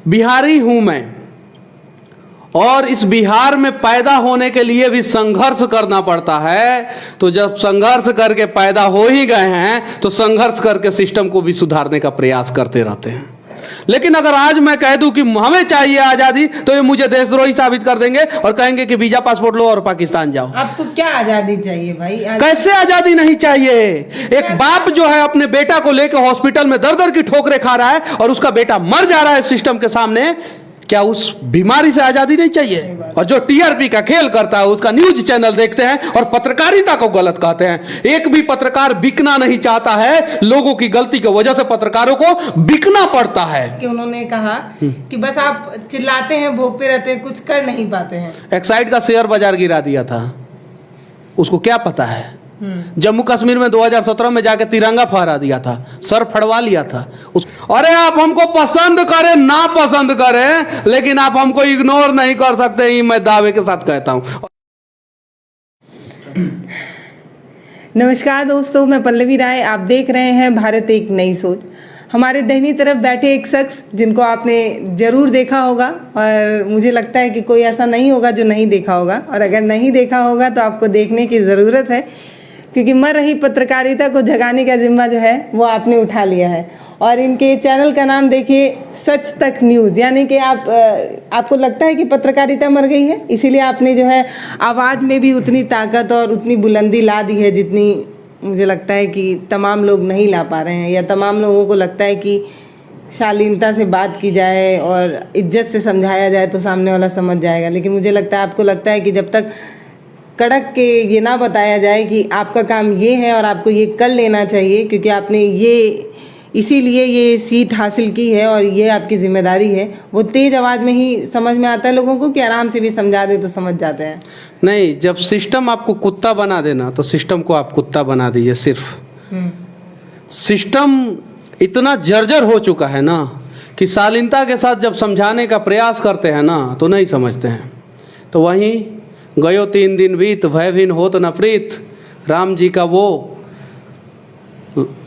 बिहारी हूं मैं, और इस बिहार में पैदा होने के लिए भी संघर्ष करना पड़ता है। तो जब संघर्ष करके पैदा हो ही गए हैं तो संघर्ष करके सिस्टम को भी सुधारने का प्रयास करते रहते हैं। लेकिन अगर आज मैं कह दूं कि हमें चाहिए आजादी, तो ये मुझे देशद्रोही साबित कर देंगे और कहेंगे कि वीजा पासपोर्ट लो और पाकिस्तान जाओ। आपको क्या आजादी चाहिए भाई? कैसे आजादी नहीं चाहिए? एक बाप जो है अपने बेटा को लेकर हॉस्पिटल में दर दर की ठोकरें खा रहा है और उसका बेटा मर जा रहा है सिस्टम के सामने, क्या उस बीमारी से आजादी नहीं चाहिए? और जो टीआरपी का खेल करता है, उसका न्यूज चैनल देखते हैं और पत्रकारिता को गलत कहते हैं। एक भी पत्रकार बिकना नहीं चाहता है, लोगों की गलती की वजह से पत्रकारों को बिकना पड़ता है। कि उन्होंने कहा कि बस आप चिल्लाते हैं, भोगते रहते हैं, कुछ कर नहीं पाते हैं। एक्साइड का शेयर बाजार गिरा दिया था, उसको क्या पता है? जम्मू कश्मीर में 2017 में जाके तिरंगा फहरा दिया था, सर फड़वा लिया था। अरे आप हमको पसंद करें ना पसंद करें, लेकिन आप हमको इग्नोर नहीं कर सकते, ये मैं दावे के साथ कहता हूं। नमस्कार दोस्तों, मैं पल्लवी राय, आप देख रहे हैं भारत एक नई सोच। हमारे दाहिनी तरफ बैठे एक शख्स जिनको आपने ज़रूर देखा होगा, और मुझे लगता है कि कोई ऐसा नहीं होगा जो नहीं देखा होगा, और अगर नहीं देखा होगा तो आपको देखने की ज़रूरत है, क्योंकि मर रही पत्रकारिता को जगाने का जिम्मा जो है वो आपने उठा लिया है। और इनके चैनल का नाम देखिए, सच तक न्यूज़। यानी कि आपको लगता है कि पत्रकारिता मर गई है, इसीलिए आपने जो है आवाज़ में भी उतनी ताकत और उतनी बुलंदी ला दी है जितनी मुझे लगता है कि तमाम लोग नहीं ला पा रहे हैं, या तमाम लोगों को लगता है कि शालीनता से बात की जाए और इज्जत से समझाया जाए तो सामने वाला समझ जाएगा। लेकिन मुझे लगता है, आपको लगता है कि जब तक कड़क के ये ना बताया जाए कि आपका काम ये है और आपको ये कर लेना चाहिए, क्योंकि आपने ये इसीलिए ये सीट हासिल की है और ये आपकी जिम्मेदारी है, वो तेज आवाज़ में ही समझ में आता है लोगों को, कि आराम से भी समझा दे तो समझ जाते हैं। नहीं, जब सिस्टम आपको कुत्ता बना देना तो सिस्टम को आप कुत्ता बना दीजिए। सिर्फ सिस्टम इतना जर्जर हो चुका है ना कि शालीनता के साथ जब समझाने का प्रयास करते हैं ना तो नहीं समझते हैं। तो वहीं गयो 3 दिन बीत, भयभिन होत न प्रीत, राम जी का वो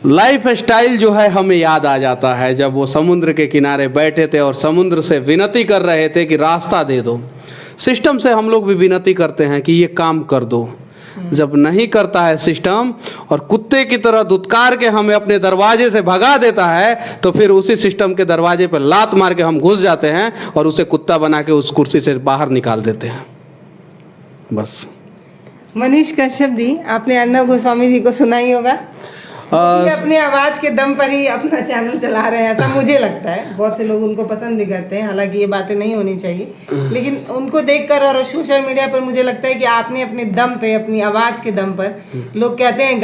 लाइफ स्टाइल जो है हमें याद आ जाता है, जब वो समुद्र के किनारे बैठे थे और समुद्र से विनती कर रहे थे कि रास्ता दे दो। सिस्टम से हम लोग भी विनती करते हैं कि ये काम कर दो। जब नहीं करता है सिस्टम और कुत्ते की तरह दुत्कार के हमें अपने दरवाजे से भगा देता है, तो फिर उसी सिस्टम के दरवाजे पर लात मार के हम घुस जाते हैं और उसे कुत्ता बना के उस कुर्सी से बाहर निकाल देते हैं। बस। मनीष कश्यप जी, आपने अर्नब गोस्वामी जी को सुना ही होगा। ये अपनी आवाज़ के दम पर ही अपना चैनल चला रहे हैं, ऐसा मुझे लगता है। बहुत से लोग उनको पसंद भी करते हैं, हालांकि ये बातें नहीं होनी चाहिए, लेकिन उनको देखकर और सोशल मीडिया पर मुझे लगता है कि आपने अपने दम पे, अपनी आवाज़ के दम पर, लोग कहते हैं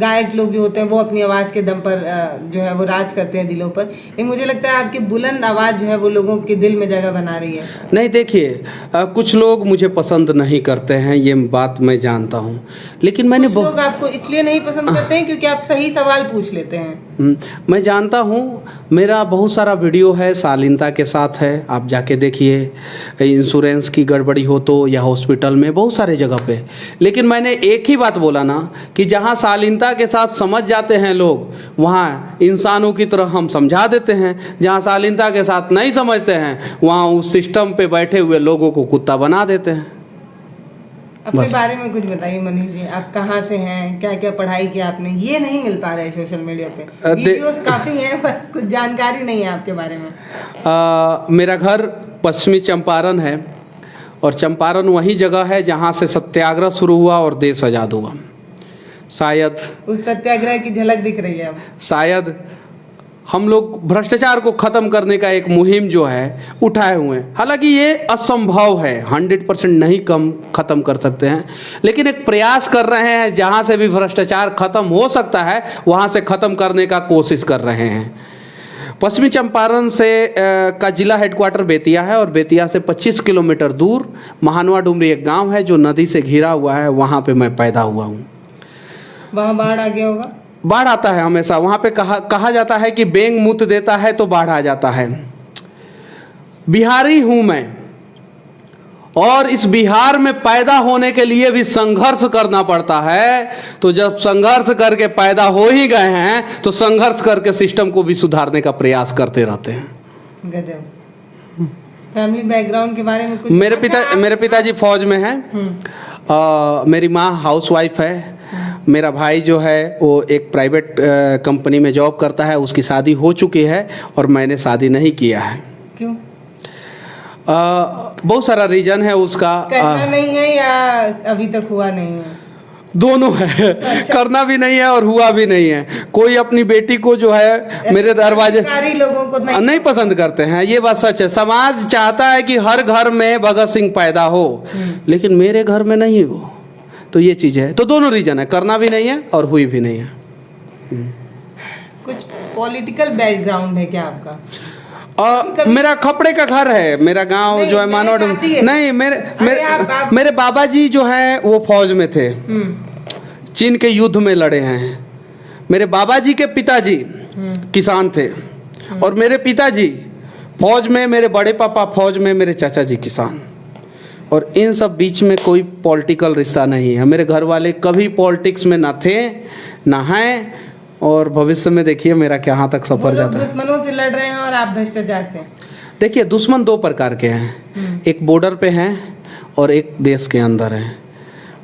गायक लोग जो होते हैं वो अपनी आवाज़ के दम पर जो है वो राज करते हैं दिलों पर। लेकिन मुझे लगता है आपकी बुलंद आवाज़ जो है वो लोगों के दिल में जगह बना रही है। नहीं, देखिए, कुछ लोग मुझे पसंद नहीं करते हैं, ये बात मैं जानता हूँ, लेकिन मैंने लोग आपको इसलिए नहीं पसंद करते हैं क्योंकि आप सही सवाल पूछ लेते हैं। मैं जानता हूँ, मेरा बहुत सारा वीडियो है शालीनता के साथ है, आप जाके देखिए। इंश्योरेंस की गड़बड़ी हो तो, या हॉस्पिटल में, बहुत सारे जगह पे। लेकिन मैंने एक ही बात बोला ना कि जहाँ शालीनता के साथ समझ जाते हैं लोग, वहाँ इंसानों की तरह हम समझा देते हैं। जहाँ शालीनता के साथ नहीं समझते हैं, वहाँ उस सिस्टम पे बैठे हुए लोगों को कुत्ता बना देते हैं। अपने बारे में कुछ बताइए मनीष जी, आप कहाँ से हैं, क्या क्या पढ़ाई की आपने? ये नहीं मिल पा रहा है सोशल मीडिया पे, वीडियोस काफ़ी हैं, बस कुछ जानकारी नहीं है आपके बारे में। मेरा घर पश्चिमी चंपारण है, और चंपारण वही जगह है जहाँ से सत्याग्रह शुरू हुआ और देश आज़ाद हुआ। शायद उस सत्याग्रह की झलक दिख रही है अब। शायद हम लोग भ्रष्टाचार को ख़त्म करने का एक मुहिम जो है उठाए हुए हैं। हालांकि ये असंभव है, 100% नहीं ख़त्म कर सकते हैं, लेकिन एक प्रयास कर रहे हैं। जहाँ से भी भ्रष्टाचार ख़त्म हो सकता है वहाँ से ख़त्म करने का कोशिश कर रहे हैं। पश्चिमी चंपारण से का जिला हेडक्वार्टर बेतिया है, और बेतिया से 25 किलोमीटर दूर महानवा डुमरी एक गाँव है जो नदी से घिरा हुआ है, वहाँ पर मैं पैदा हुआ हूँ। वहाँ बाढ़ आ गया होगा? बाढ़ आता है हमेशा वहाँ पे। कहा जाता है कि बेंग मूत देता है तो बाढ़ आ जाता है। बिहारी हूँ मैं, और इस बिहार में पैदा होने के लिए भी संघर्ष करना पड़ता है। तो जब संघर्ष करके पैदा हो ही गए हैं तो संघर्ष करके सिस्टम को भी सुधारने का प्रयास करते रहते हैं। गजब। फैमिली बैकग्राउंड के बारे में कुछ? मेरे पिताजी फौज में हैं। मेरी माँ हाउसवाइफ है। मेरा भाई जो है वो एक प्राइवेट कंपनी में जॉब करता है, उसकी शादी हो चुकी है और मैंने शादी नहीं किया है। क्यों? बहुत सारा रीजन है उसका। करना नहीं है या अभी तक हुआ नहीं है? दोनों है। अच्छा। करना भी नहीं है और हुआ भी नहीं है। कोई अपनी बेटी को जो है मेरे दरवाजे लोगों को नहीं पसंद करते हैं, ये बात सच है। समाज चाहता है कि हर घर में भगत सिंह पैदा हो, लेकिन मेरे घर में नहीं हो, तो ये चीज है। तो दोनों रीजन है, करना भी नहीं है और हुई भी नहीं है। कुछ पॉलिटिकल बैकग्राउंड है क्या आपका? मेरा खपड़े का घर है, मेरा गांव जो है मानोड नहीं। मेरे बाबा जी जो है वो फौज में थे, चीन के युद्ध में लड़े हैं। मेरे बाबा जी के पिताजी किसान थे और मेरे पिताजी फौज में, मेरे बड़े पापा फौज में, मेरे चाचा जी किसान। और इन सब बीच में कोई पॉलिटिकल रिश्ता नहीं है। मेरे घर वाले कभी पॉलिटिक्स में ना थे ना हैं, और भविष्य में देखिए मेरा कहाँ तक सफर जाता है। दुश्मनों से लड़ रहे हैं और आप भ्रष्टाचार से। देखिए दुश्मन दो प्रकार के हैं, एक बॉर्डर पे हैं और एक देश के अंदर हैं।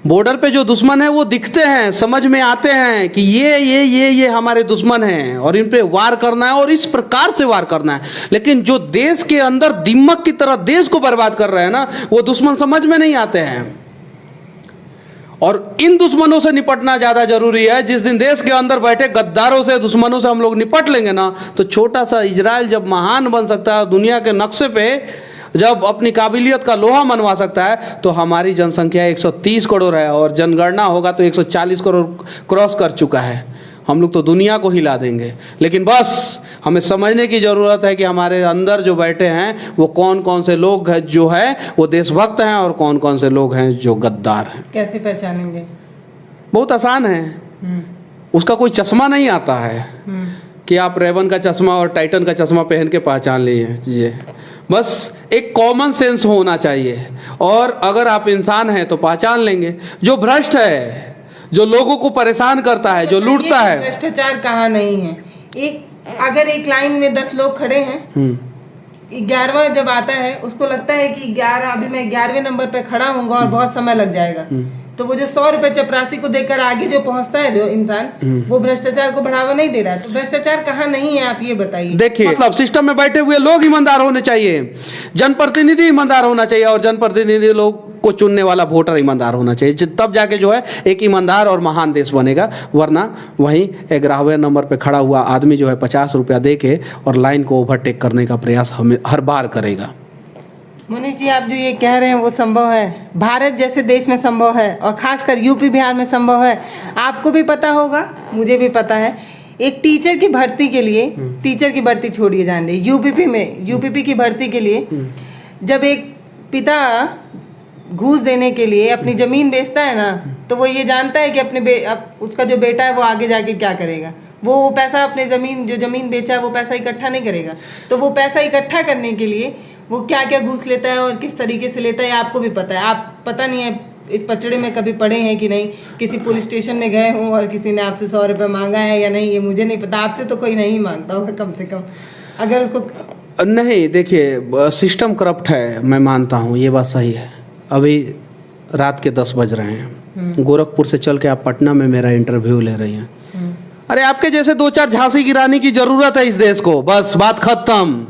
बॉर्डर पे जो दुश्मन है वो दिखते हैं, समझ में आते हैं कि ये हमारे दुश्मन हैं और इन पे वार करना है और इस प्रकार से वार करना है। लेकिन जो देश के अंदर दीमक की तरह देश को बर्बाद कर रहे हैं ना, वो दुश्मन समझ में नहीं आते हैं। और इन दुश्मनों से निपटना ज़्यादा जरूरी है। जिस दिन देश के अंदर बैठे गद्दारों से, दुश्मनों से हम लोग निपट लेंगे ना, तो छोटा सा इजराइल जब महान बन सकता है, दुनिया के नक्शे पे जब अपनी काबिलियत का लोहा मनवा सकता है, तो हमारी जनसंख्या 130 करोड़ है और जनगणना होगा तो 140 करोड़ क्रॉस कर चुका है। हम लोग तो दुनिया को हिला देंगे। लेकिन बस हमें समझने की ज़रूरत है कि हमारे अंदर जो बैठे हैं वो कौन कौन से लोग हैं जो है वो देशभक्त हैं और कौन कौन से लोग हैं जो गद्दार हैं। कैसे पहचानेंगे? बहुत आसान है। उसका कोई चश्मा नहीं आता है कि आप रेवन का चश्मा और टाइटन का चश्मा पहन के पहचान लीजिए। बस एक कॉमन सेंस होना चाहिए, और अगर आप इंसान हैं तो पहचान लेंगे। जो भ्रष्ट है, जो लोगों को परेशान करता है, जो लूटता है। भ्रष्टाचार कहाँ नहीं है? अगर एक लाइन में 10 लोग खड़े हैं, 11वां जब आता है उसको लगता है कि 11 अभी मैं 11वें नंबर पे खड़ा हूँगा और बहुत समय लग जाएगा, तो वो जो 100 रुपए चपरासी को देकर आगे जो पहुंचता है जो इंसान, वो भ्रष्टाचार को बढ़ावा नहीं दे रहा है। तो भ्रष्टाचार कहाँ नहीं है, आप ये बताइए। देखिए मतलब सिस्टम में बैठे हुए लोग ईमानदार होने चाहिए, जनप्रतिनिधि ईमानदार होना चाहिए, और जनप्रतिनिधि लोग को चुनने वाला वोटर ईमानदार होना चाहिए। तब जाके जो है एक ईमानदार और महान देश बनेगा। वरना वहीं 11वें नंबर पे खड़ा हुआ आदमी जो है 50 रुपया दे के और लाइन को ओवरटेक करने का प्रयास हमें हर बार करेगा। मुनीष जी, आप जो ये कह रहे हैं वो संभव है, भारत जैसे देश में संभव है, और खासकर यूपी बिहार में संभव है। आपको भी पता होगा, मुझे भी पता है, एक टीचर की भर्ती के लिए, टीचर की भर्ती छोड़िए जान दे, यूपीपी की भर्ती के लिए जब एक पिता घूस देने के लिए अपनी जमीन बेचता है ना, तो वो ये जानता है कि उसका जो बेटा है वो आगे जाके क्या करेगा। वो पैसा अपने जो जमीन बेचा है वो पैसा इकट्ठा नहीं करेगा। तो वो पैसा इकट्ठा करने के लिए वो क्या क्या घूस लेता है और किस तरीके से लेता है आपको भी पता है। आप पता नहीं है इस पचड़े में कभी पढ़े हैं कि नहीं, किसी पुलिस स्टेशन में गए हों और किसी ने आपसे 100 रुपये मांगा है या नहीं, ये मुझे नहीं पता। आपसे तो कोई नहीं मांगता होगा कम से कम, अगर उसको नहीं। देखिए सिस्टम करप्ट है, मैं मानता हूँ, ये बात सही है। अभी रात के 10 बज रहे हैं, गोरखपुर से चल के आप पटना में मेरा इंटरव्यू ले रही हैं। अरे आपके जैसे 2-4 झांसी गिराने की जरूरत है इस देश को, बस बात खत्म।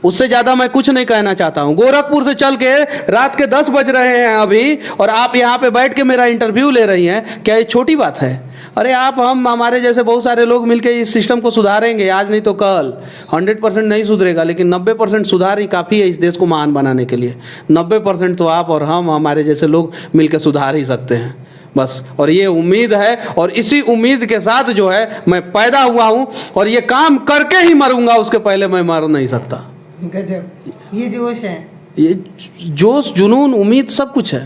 उससे ज्यादा मैं कुछ नहीं कहना चाहता हूँ। गोरखपुर से चल के रात के 10 बज रहे हैं अभी, और आप यहाँ पे बैठ के मेरा इंटरव्यू ले रही हैं, क्या ये छोटी बात है? अरे हमारे जैसे बहुत सारे लोग मिलके इस सिस्टम को सुधारेंगे, आज नहीं तो कल। 100% नहीं सुधरेगा, लेकिन 90% सुधार ही काफ़ी है इस देश को महान बनाने के लिए। 90% तो आप और हम, हमारे जैसे लोग मिलकर सुधार ही सकते हैं बस। और ये उम्मीद है, और इसी उम्मीद के साथ जो है मैं पैदा हुआ हूँ, और ये काम करके ही मरूंगा, उसके पहले मैं मर नहीं सकता। गजब, ये जोश है, ये जोश, जुनून, उम्मीद, सब कुछ है।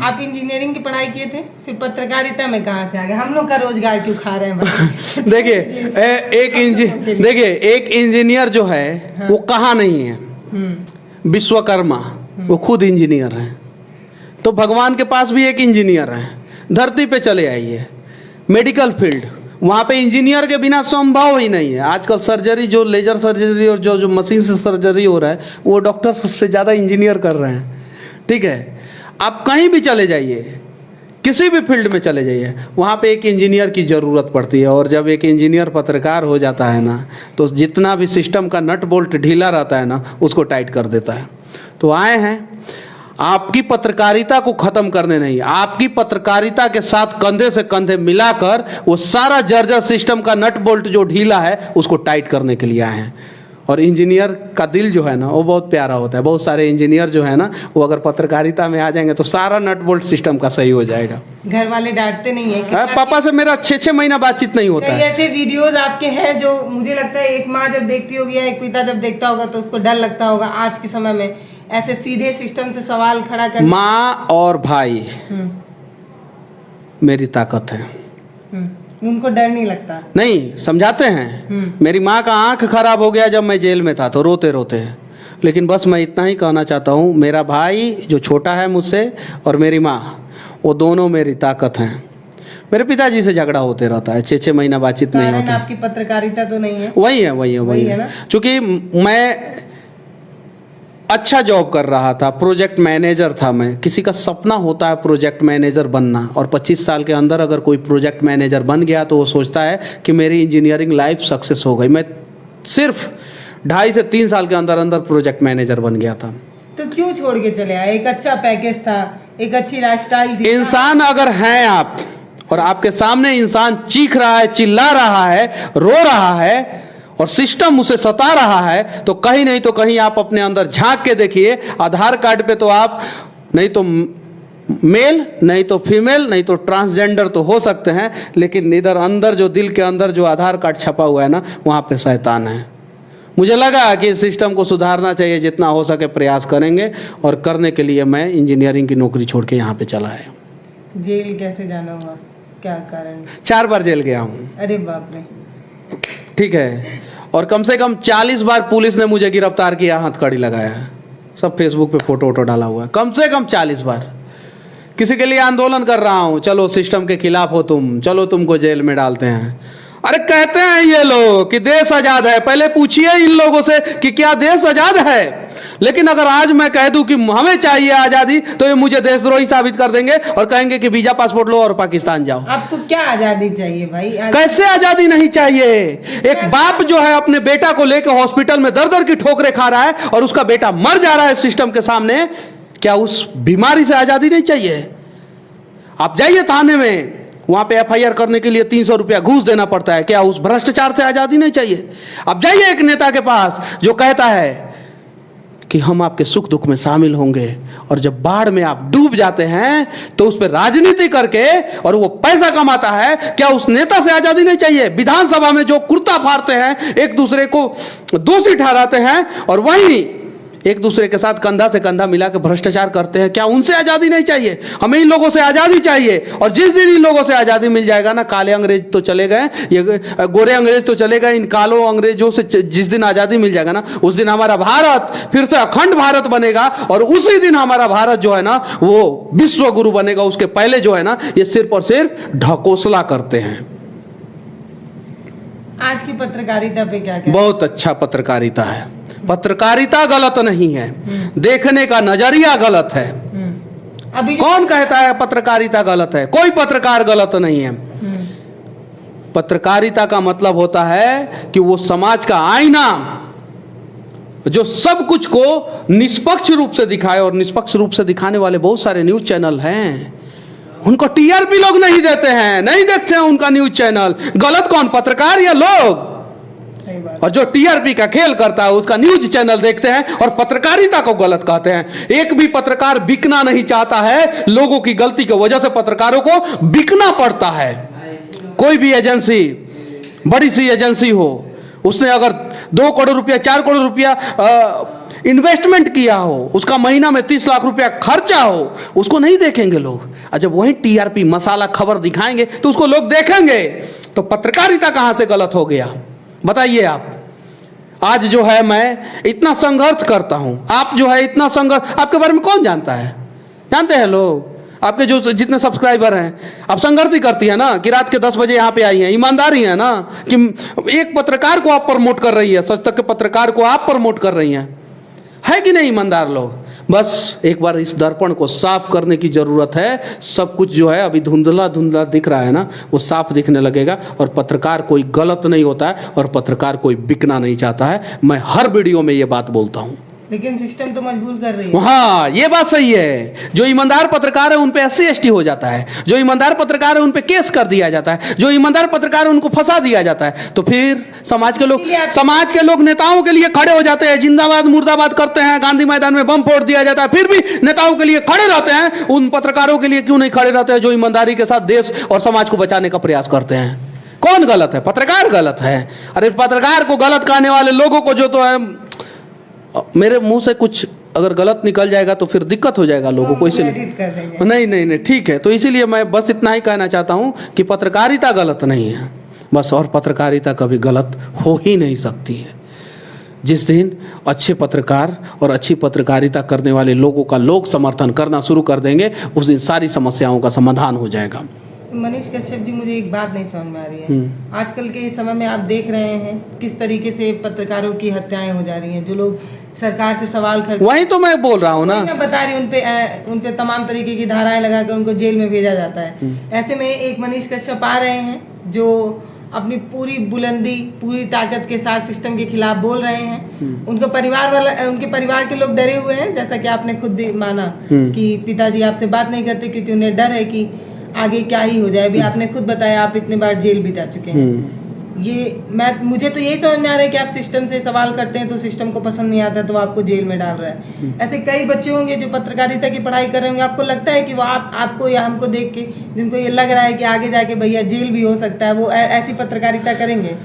आप इंजीनियरिंग की पढ़ाई किए थे, फिर पत्रकारिता में कहाँ से आ गए? हम लोग का रोजगार क्यों खा रहे हैं? देखिए एक इंजीनियर जो है वो कहाँ नहीं है, विश्वकर्मा वो खुद इंजीनियर हैं। तो भगवान के पास भी एक इंजीनियर है। धरती पे चले आइए, मेडिकल फील्ड वहाँ पे इंजीनियर के बिना संभव ही नहीं है। आजकल सर्जरी, जो लेजर सर्जरी और जो मशीन से सर्जरी हो रहा है, वो डॉक्टर से ज़्यादा इंजीनियर कर रहे हैं। ठीक है, आप कहीं भी चले जाइए, किसी भी फील्ड में चले जाइए, वहाँ पे एक इंजीनियर की ज़रूरत पड़ती है। और जब एक इंजीनियर पत्रकार हो जाता है ना, तो जितना भी सिस्टम का नट बोल्ट ढीला रहता है ना, उसको टाइट कर देता है। तो आए हैं आपकी पत्रकारिता को ख़त्म करने नहीं, आपकी पत्रकारिता के साथ कंधे से कंधे मिलाकर वो सारा जर्जर सिस्टम का नट बोल्ट जो ढीला है उसको टाइट करने के लिए आए हैं। और इंजीनियर का दिल जो है ना, वो बहुत प्यारा होता है। बहुत सारे इंजीनियर जो है ना, वो अगर पत्रकारिता में आ जाएंगे तो सारा नट बोल्ट सिस्टम का सही हो जाएगा। घर वाले डांटते नहीं है? पापा से मेरा 6-6 महीना बातचीत नहीं होता है। ऐसे वीडियोस आपके हैं जो मुझे लगता है एक माँ जब देखती होगी या एक पिता जब देखता होगा तो उसको डर लगता होगा आज के समय में ऐसे सीधे सिस्टम से सवाल खड़ा कर। माँ और भाई मेरी ताकत है। उनको डर नहीं लगता? नहीं, समझाते हैं। मेरी माँ का आंख खराब हो गया जब मैं जेल में था, तो रोते रोते। लेकिन बस मैं इतना ही कहना चाहता हूँ, मेरा भाई जो छोटा है मुझसे और मेरी माँ, वो दोनों मेरी ताकत हैं। मेरे पिताजी से झगड़ा होते रहता है, 6-6 महीना बातचीत नहीं होता। आपकी पत्रकारिता तो नहीं है? वही है ना। चूंकि मैं अच्छा जॉब कर रहा था, प्रोजेक्ट मैनेजर था मैं। किसी का सपना होता है प्रोजेक्ट मैनेजर बनना, और 25 साल के अंदर अगर कोई प्रोजेक्ट मैनेजर बन गया तो वो सोचता है कि मेरी इंजीनियरिंग लाइफ सक्सेस हो गई। मैं सिर्फ 2.5 से 3 साल के अंदर अंदर प्रोजेक्ट मैनेजर बन गया था। तो क्यों छोड़ के चले आए? एक अच्छा पैकेज था, एक अच्छी लाइफस्टाइल थी। इंसान अगर हैं आप और आपके सामने इंसान चीख रहा है, चिल्ला रहा है, रो रहा है और सिस्टम उसे सता रहा है, तो कहीं नहीं तो कहीं आप अपने अंदर झांक के देखिए। आधार कार्ड पे तो आप नहीं तो मेल, नहीं तो फीमेल, नहीं तो ट्रांसजेंडर तो हो सकते हैं, लेकिन इधर अंदर जो दिल के अंदर जो आधार कार्ड छपा हुआ है ना, वहाँ पे शैतान है। मुझे लगा कि इस सिस्टम को सुधारना चाहिए, जितना हो सके प्रयास करेंगे, और करने के लिए मैं इंजीनियरिंग की नौकरी छोड़ के यहाँ पे चला है। जेल कैसे जाना हुआ, क्या कारण? 4 बार जेल गया हूँ। अरे बाप रे। ठीक है, और कम से कम 40 बार पुलिस ने मुझे गिरफ्तार किया, हथकड़ी लगाया है। सब फेसबुक पे फोटो वोटो डाला हुआ है, कम से कम 40 बार। किसी के लिए आंदोलन कर रहा हूँ, चलो सिस्टम के खिलाफ हो तुम, चलो तुमको जेल में डालते हैं। अरे कहते हैं ये लोग कि देश आजाद है, पहले पूछिए इन लोगों से कि क्या देश आजाद है। लेकिन अगर आज मैं कह दूं कि हमें चाहिए आजादी, तो ये मुझे देशद्रोही साबित कर देंगे और कहेंगे कि वीजा पासपोर्ट लो और पाकिस्तान जाओ। आपको क्या आजादी चाहिए भाई? कैसे आजादी नहीं चाहिए? एक बाप जो है अपने बेटा को लेकर हॉस्पिटल में दर दर की ठोकरें खा रहा है और उसका बेटा मर जा रहा है सिस्टम के सामने, क्या उस बीमारी से आजादी नहीं चाहिए? आप जाइए थाने में, वहां पे FIR करने के लिए 300 रुपया घूस देना पड़ता है, क्या उस भ्रष्टाचार से आजादी नहीं चाहिए? आप जाइए एक नेता के पास जो कहता है कि हम आपके सुख दुख में शामिल होंगे, और जब बाढ़ में आप डूब जाते हैं तो उस पर राजनीति करके और वो पैसा कमाता है, क्या उस नेता से आजादी नहीं चाहिए? विधानसभा में जो कुर्ता फाड़ते हैं, एक दूसरे को दोषी ठहराते हैं और वहीं एक दूसरे के साथ कंधा से कंधा मिला के भ्रष्टाचार करते हैं, क्या उनसे आज़ादी नहीं चाहिए? हमें इन लोगों से आज़ादी चाहिए। और जिस दिन इन लोगों से आज़ादी मिल जाएगा ना, काले अंग्रेज तो चले गए, ये गोरे अंग्रेज तो चले गए, इन कालों अंग्रेजों से जिस दिन आज़ादी मिल जाएगा ना, उस दिन हमारा भारत फिर से अखंड भारत बनेगा, और उसी दिन हमारा भारत जो है ना वो विश्व गुरु बनेगा। उसके पहले जो है ना, ये सिर्फ और सिर्फ ढकोसला करते हैं। आज की पत्रकारिता पे क्या कहना? बहुत अच्छा पत्रकारिता है। पत्रकारिता गलत नहीं है, देखने का नजरिया गलत है। अभी कौन कहता है पत्रकारिता गलत है? कोई पत्रकार गलत नहीं है। पत्रकारिता का मतलब होता है कि वो समाज का आईना जो सब कुछ को निष्पक्ष रूप से दिखाए, और निष्पक्ष रूप से दिखाने वाले बहुत सारे न्यूज चैनल हैं। उनको TRP लोग नहीं देते हैं, नहीं देखते हैं उनका न्यूज चैनल। गलत कौन, पत्रकार या लोग? और जो TRP का खेल करता है उसका न्यूज चैनल देखते हैं और पत्रकारिता को गलत कहते हैं। एक भी पत्रकार बिकना नहीं चाहता है, लोगों की गलती की वजह से पत्रकारों को बिकना पड़ता है। कोई भी एजेंसी, बड़ी सी एजेंसी हो, उसने अगर 2 करोड़ रुपया 4 करोड़ रुपया इन्वेस्टमेंट किया हो, उसका महीना में 30 लाख रुपया खर्चा हो, उसको नहीं देखेंगे लोग। और जब वही TRP मसाला खबर दिखाएंगे तो उसको लोग देखेंगे। तो पत्रकारिता कहां से गलत हो गया बताइए आप? आज जो है मैं इतना संघर्ष करता हूं, आप जो है इतना संघर्ष, आपके बारे में कौन जानता है? जानते हैं लोग? आपके जो जितने सब्सक्राइबर हैं, अब संघर्ष ही करती है ना कि रात के 10 बजे यहाँ पे आई हैं, ईमानदारी है ना कि एक पत्रकार को आप प्रमोट कर रही है, सच तक के पत्रकार को आप प्रमोट कर रही हैं, है कि नहीं ईमानदार लोग? बस एक बार इस दर्पण को साफ करने की जरूरत है। सब कुछ जो है अभी धुंधला धुंधला दिख रहा है ना, वो साफ दिखने लगेगा। और पत्रकार कोई गलत नहीं होता है और पत्रकार कोई बिकना नहीं चाहता है। मैं हर वीडियो में ये बात बोलता हूँ, लेकिन सिस्टम तो मजबूर कर रही है। हाँ, ये बात सही है। जो ईमानदार पत्रकार है उन पे SC ST हो जाता है, जो ईमानदार पत्रकार है उन पे केस कर दिया जाता है, जो ईमानदार पत्रकार है उनको फंसा दिया जाता है। तो फिर समाज के लोग नेताओं के लिए खड़े हो जाते हैं, जिंदाबाद मुर्दाबाद करते हैं, गांधी मैदान में बम फोड़ दिया जाता है, फिर भी नेताओं के लिए खड़े रहते हैं। उन पत्रकारों के लिए क्यों नहीं खड़े रहते हैं जो ईमानदारी के साथ देश और समाज को बचाने का प्रयास करते हैं? कौन गलत है? पत्रकार गलत है। अरे पत्रकार को गलत कहने वाले लोगों को जो तो है, मेरे मुंह से कुछ अगर गलत निकल जाएगा तो फिर दिक्कत हो जाएगा लोगों को, इसीलिए नहीं ठीक है। तो इसीलिए मैं बस इतना ही कहना चाहता हूं कि पत्रकारिता गलत नहीं है बस, और पत्रकारिता कभी गलत हो ही नहीं सकती है। जिस दिन अच्छे पत्रकार और अच्छी पत्रकारिता करने वाले लोगों का लोग समर्थन करना शुरू कर देंगे, उस दिन सारी समस्याओं का समाधान हो जाएगा। मनीष कश्यप जी, मुझे एक बात नहीं समझ में आ रही है। आजकल के समय में आप देख रहे हैं किस तरीके से पत्रकारों की हत्याएं हो जा रही हैं। जो लोग सरकार से सवाल करते, वही तो मैं बोल रहा हूँ ना, मैं बता रही हूँ, उन पे तमाम तरीके की धाराएं लगाकर उनको जेल में भेजा जाता है। ऐसे में एक मनीष कश्यप आ रहे हैं जो अपनी पूरी बुलंदी, पूरी ताकत के साथ सिस्टम के खिलाफ बोल रहे हैं। उनके परिवार के लोग डरे हुए हैं, जैसा कि आपने खुद भी माना कि पिताजी आपसे बात नहीं करते क्योंकि उन्हें डर है कि आगे क्या ही हो जाए। अभी आपने खुद बताया आप इतने बार जेल भी जा चुके हैं। मुझे तो यही समझ में आ रहा है कि आप सिस्टम से सवाल करते हैं तो सिस्टम को पसंद नहीं आता तो आपको जेल में डाल रहा है। ऐसे कई बच्चे होंगे जो पत्रकारिता की पढ़ाई कर रहे होंगे, आपको लगता है कि वो आपको या हमको देख के जिनको ये लग रहा है कि आगे जाके भैया जेल भी हो सकता है, वो ऐसी पत्रकारिता करेंगे?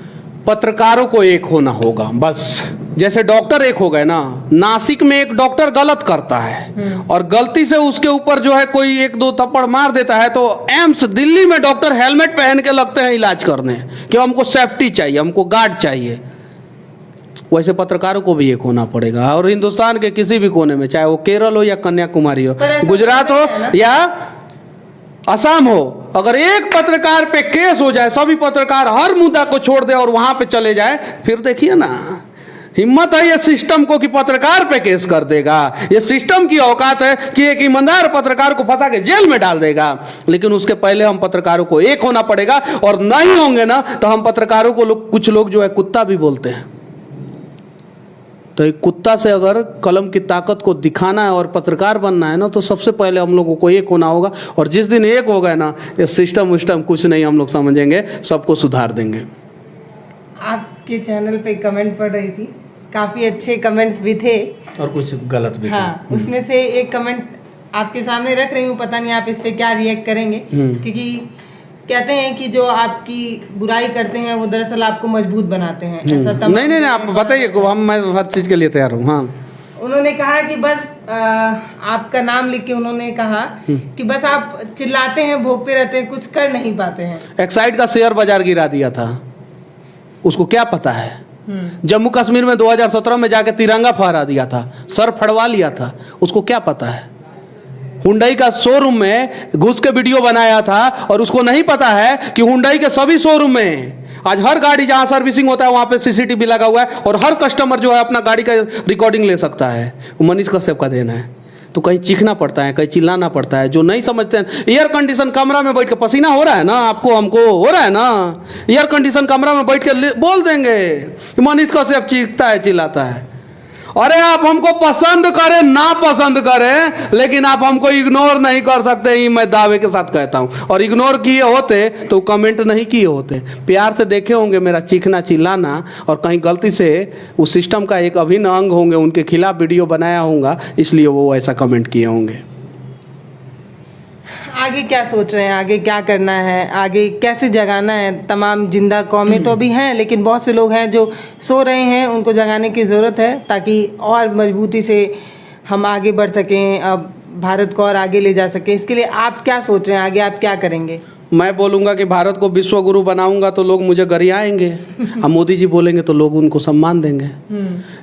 पत्रकारों को एक होना होगा बस। जैसे डॉक्टर एक हो गए ना, नासिक में एक डॉक्टर गलत करता है और गलती से उसके ऊपर जो है कोई 1-2 थप्पड़ मार देता है, तो एम्स दिल्ली में डॉक्टर हेलमेट पहन के लगते हैं इलाज करने कि हमको सेफ्टी चाहिए, हमको गार्ड चाहिए। वैसे पत्रकारों को भी एक होना पड़ेगा, और हिंदुस्तान के किसी भी कोने में, चाहे वो केरल हो या कन्याकुमारी हो, गुजरात हो या असम हो, अगर एक पत्रकार पे केस हो जाए, सभी पत्रकार हर मुद्दा को छोड़ दे और वहां पे चले जाए, फिर देखिए ना, हिम्मत है ये सिस्टम को कि पत्रकार पे केस कर देगा। ये सिस्टम की औकात है कि एक ईमानदार पत्रकार को फंसा के जेल में डाल देगा। लेकिन उसके पहले हम पत्रकारों को एक होना पड़ेगा, और नहीं होंगे ना तो हम पत्रकारों को कुछ लोग जो है कुत्ता भी बोलते हैं। तो एक कुत्ता से अगर कलम की ताकत को दिखाना है और पत्रकार बनना है ना, तो सबसे पहले हम लोगों को एक होना होगा। और जिस दिन एक हो गए ना, ये सिस्टम कुछ नहीं हम लोग समझेंगे, सबको सुधार देंगे। आपके चैनल पे कमेंट पढ़ रही थी, काफी अच्छे कमेंट्स भी थे और कुछ गलत भी थे। उसमें से एक कमेंट आपके सामने रख रही हूँ, पता नहीं आप इस पे क्या रिएक्ट करेंगे। क्योंकि कहते हैं कि जो आपकी बुराई करते हैं वो दरअसल आपको मजबूत बनाते हैं। ऐसा नहीं, आप बताइए, मैं हर चीज के लिए तैयार हूँ। हाँ, उन्होंने कहा कि बस आपका नाम लिख के उन्होंने कहा कि बस आप चिल्लाते हैं, भोगते रहते हैं, कुछ कर नहीं पाते हैं। एक्साइड का शेयर बाजार गिरा दिया था, उसको क्या पता है? जम्मू कश्मीर में 2017 में जाके तिरंगा फहरा दिया था, सर फड़वा लिया था, उसको क्या पता है? हुंडई का शोरूम में घुस के वीडियो बनाया था और उसको नहीं पता है कि हुंडई के सभी शोरूम में आज हर गाड़ी जहां सर्विसिंग होता है वहां पे CCTV लगा हुआ है और हर कस्टमर जो है अपना गाड़ी का रिकॉर्डिंग ले सकता है। वो मनीष कश्यप का देना है। तो कहीं चीखना पड़ता है, कहीं चिल्लाना पड़ता है। जो नहीं समझते हैं, एयर कंडीशन कमरा में बैठ के पसीना हो रहा है ना, आपको हमको हो रहा है ना, एयर कंडीशन कमरा में बैठ के बोल देंगे मनीष कश्यप चीखता है, चिल्लाता है। अरे आप हमको पसंद करें ना पसंद करें, लेकिन आप हमको इग्नोर नहीं कर सकते, ही मैं दावे के साथ कहता हूं। और इग्नोर किए होते तो कमेंट नहीं किए होते, प्यार से देखे होंगे मेरा चीखना चिल्लाना, और कहीं गलती से उस सिस्टम का एक अभिन्न अंग होंगे, उनके खिलाफ वीडियो बनाया होगा, इसलिए वो ऐसा कमेंट किए होंगे। आगे क्या सोच रहे हैं, आगे क्या करना है, आगे कैसे जगाना है? तमाम जिंदा कौमें तो भी हैं, लेकिन बहुत से लोग हैं जो सो रहे हैं, उनको जगाने की ज़रूरत है ताकि और मजबूती से हम आगे बढ़ सकें, अब भारत को और आगे ले जा सकें। इसके लिए आप क्या सोच रहे हैं, आगे आप क्या करेंगे? मैं बोलूँगा कि भारत को विश्व गुरु बनाऊंगा तो लोग मुझे गरियाएंगे, और मोदी जी बोलेंगे तो लोग उनको सम्मान देंगे।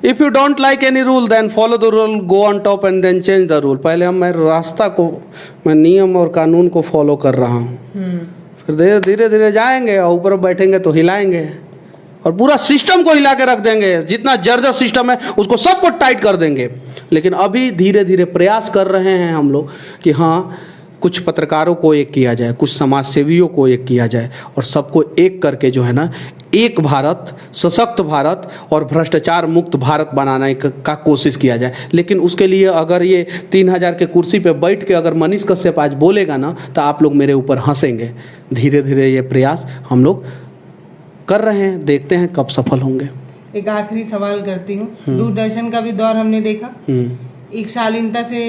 If you don't like any rule then follow the rule, go on top and then change the rule. पहले मैं रास्ता को, मैं नियम और कानून को फॉलो कर रहा हूँ, फिर धीरे धीरे जाएंगे और ऊपर बैठेंगे तो हिलाएंगे और पूरा सिस्टम को हिला के रख देंगे। जितना जर्जर सिस्टम है उसको सबको टाइट कर देंगे। लेकिन अभी धीरे धीरे प्रयास कर रहे हैं हम लोग कि हाँ, कुछ पत्रकारों को एक किया जाए, कुछ समाज सेवियों को एक किया जाए, और सबको एक करके जो है ना, एक भारत, सशक्त भारत और भ्रष्टाचार मुक्त भारत बनाने का कोशिश किया जाए। लेकिन उसके लिए अगर ये 3000 के कुर्सी पे बैठ के अगर मनीष कश्यप आज बोलेगा ना, तो आप लोग मेरे ऊपर हंसेंगे। धीरे धीरे ये प्रयास हम लोग कर रहे हैं, देखते हैं कब सफल होंगे। एक आखिरी सवाल करती हूँ, दूरदर्शन का भी दौर हमने देखा, एक शालीनता से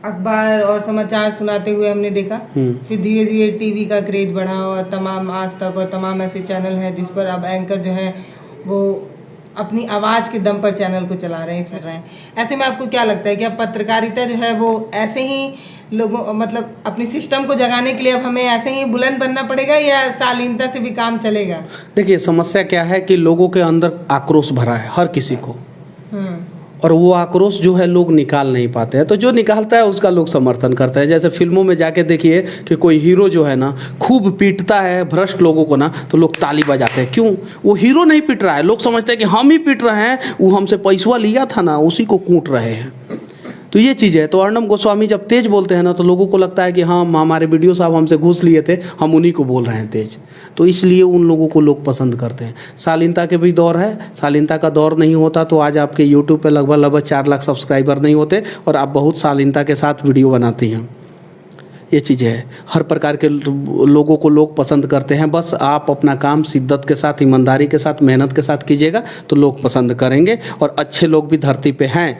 अखबार और समाचार सुनाते हुए हमने देखा, फिर धीरे धीरे टीवी का क्रेज बढ़ा और तमाम आज तक और तमाम ऐसे चैनल हैं जिस पर अब एंकर जो है वो अपनी आवाज़ के दम पर चैनल को चला रहे हैं, कर रहे हैं। ऐसे में आपको क्या लगता है कि अब पत्रकारिता जो है वो ऐसे ही लोगों, मतलब अपने सिस्टम को जगाने के लिए अब हमें ऐसे ही बुलंद बनना पड़ेगा या शालीनता से भी काम चलेगा? देखिए, समस्या क्या है कि लोगों के अंदर आक्रोश भरा है, हर किसी को, और वो आक्रोश जो है लोग निकाल नहीं पाते हैं। तो जो निकालता है उसका लोग समर्थन करते हैं। जैसे फिल्मों में जाके देखिए कि कोई हीरो जो है ना खूब पीटता है भ्रष्ट लोगों को ना, तो लोग ताली बजाते हैं। क्यों? वो हीरो नहीं पीट रहा है, लोग समझते हैं कि हम ही पीट रहे हैं, वो हमसे पैसा लिया था ना, उसी को कूट रहे हैं। तो ये चीज़ है। तो अर्णब गोस्वामी जब तेज बोलते हैं ना, तो लोगों को लगता है कि हाँ, हमारे वीडियो साहब हमसे घूस लिए थे, हम उन्हीं को बोल रहे हैं तेज। तो इसलिए उन लोगों को लोग पसंद करते हैं। शालीनता के भी दौर है, शालीनता का दौर नहीं होता तो आज आपके यूट्यूब पे लगभग 4 लाख सब्सक्राइबर नहीं होते, और आप बहुत शालीनता के साथ वीडियो बनाती हैं। ये चीज़ है, हर प्रकार के लोगों को लोग पसंद करते हैं। बस आप अपना काम शिद्दत के साथ, ईमानदारी के साथ, मेहनत के साथ कीजिएगा तो लोग पसंद करेंगे। और अच्छे लोग भी धरती पे हैं,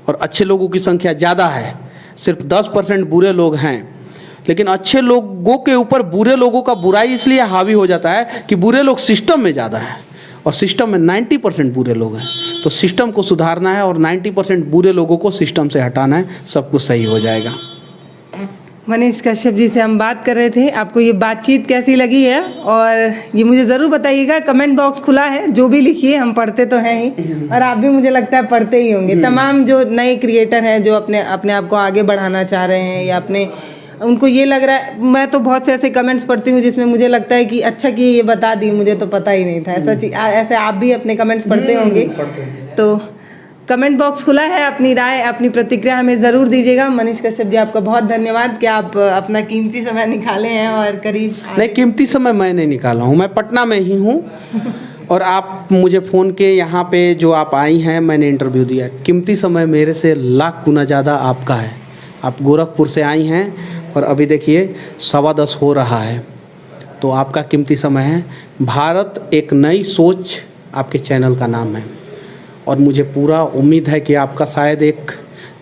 और अच्छे लोगों की संख्या ज़्यादा है। सिर्फ 10% बुरे लोग हैं, लेकिन अच्छे लोगों के ऊपर बुरे लोगों का बुराई इसलिए हावी हो जाता है कि बुरे लोग सिस्टम में ज़्यादा हैं, और सिस्टम में 90% बुरे लोग हैं। तो सिस्टम को सुधारना है और 90% बुरे लोगों को सिस्टम से हटाना है, सब कुछ सही हो जाएगा। मनीष कश्यप जी से हम बात कर रहे थे। आपको ये बातचीत कैसी लगी है, और ये मुझे ज़रूर बताइएगा। कमेंट बॉक्स खुला है, जो भी लिखिए, हम पढ़ते तो हैं ही, और आप भी मुझे लगता है पढ़ते ही होंगे। तमाम जो नए क्रिएटर हैं जो अपने आप को आगे बढ़ाना चाह रहे हैं, या उनको ये लग रहा है, मैं तो बहुत से ऐसे कमेंट्स पढ़ती हूँ जिसमें मुझे लगता है कि अच्छा कि ये बता दी, मुझे तो पता ही नहीं था। ऐसे आप भी अपने कमेंट्स पढ़ते होंगे। तो कमेंट बॉक्स खुला है, अपनी राय, अपनी प्रतिक्रिया हमें ज़रूर दीजिएगा। मनीष कश्यप जी, आपका बहुत धन्यवाद कि आप अपना कीमती समय निकाले हैं, और करीब नहीं, कीमती समय मैं नहीं निकाला हूँ, मैं पटना में ही हूँ। और आप मुझे फ़ोन के यहाँ पे जो आप आई हैं, मैंने इंटरव्यू दिया। कीमती समय मेरे से लाख गुना ज़्यादा आपका है। आप गोरखपुर से आई हैं और अभी देखिए 10:15 हो रहा है, तो आपका कीमती समय है। भारत एक नई सोच आपके चैनल का नाम है, और मुझे पूरा उम्मीद है कि आपका शायद एक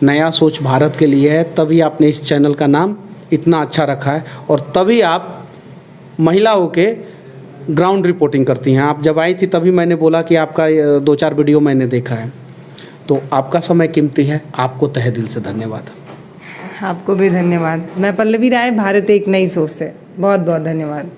नया सोच भारत के लिए है, तभी आपने इस चैनल का नाम इतना अच्छा रखा है, और तभी आप महिलाओं के ग्राउंड रिपोर्टिंग करती हैं। आप जब आई थी तभी मैंने बोला कि आपका 2-4 वीडियो मैंने देखा है। तो आपका समय कीमती है, आपको तहे दिल से धन्यवाद। आपको भी धन्यवाद। मैं पल्लवी राय, भारत एक नई सोच से बहुत बहुत धन्यवाद।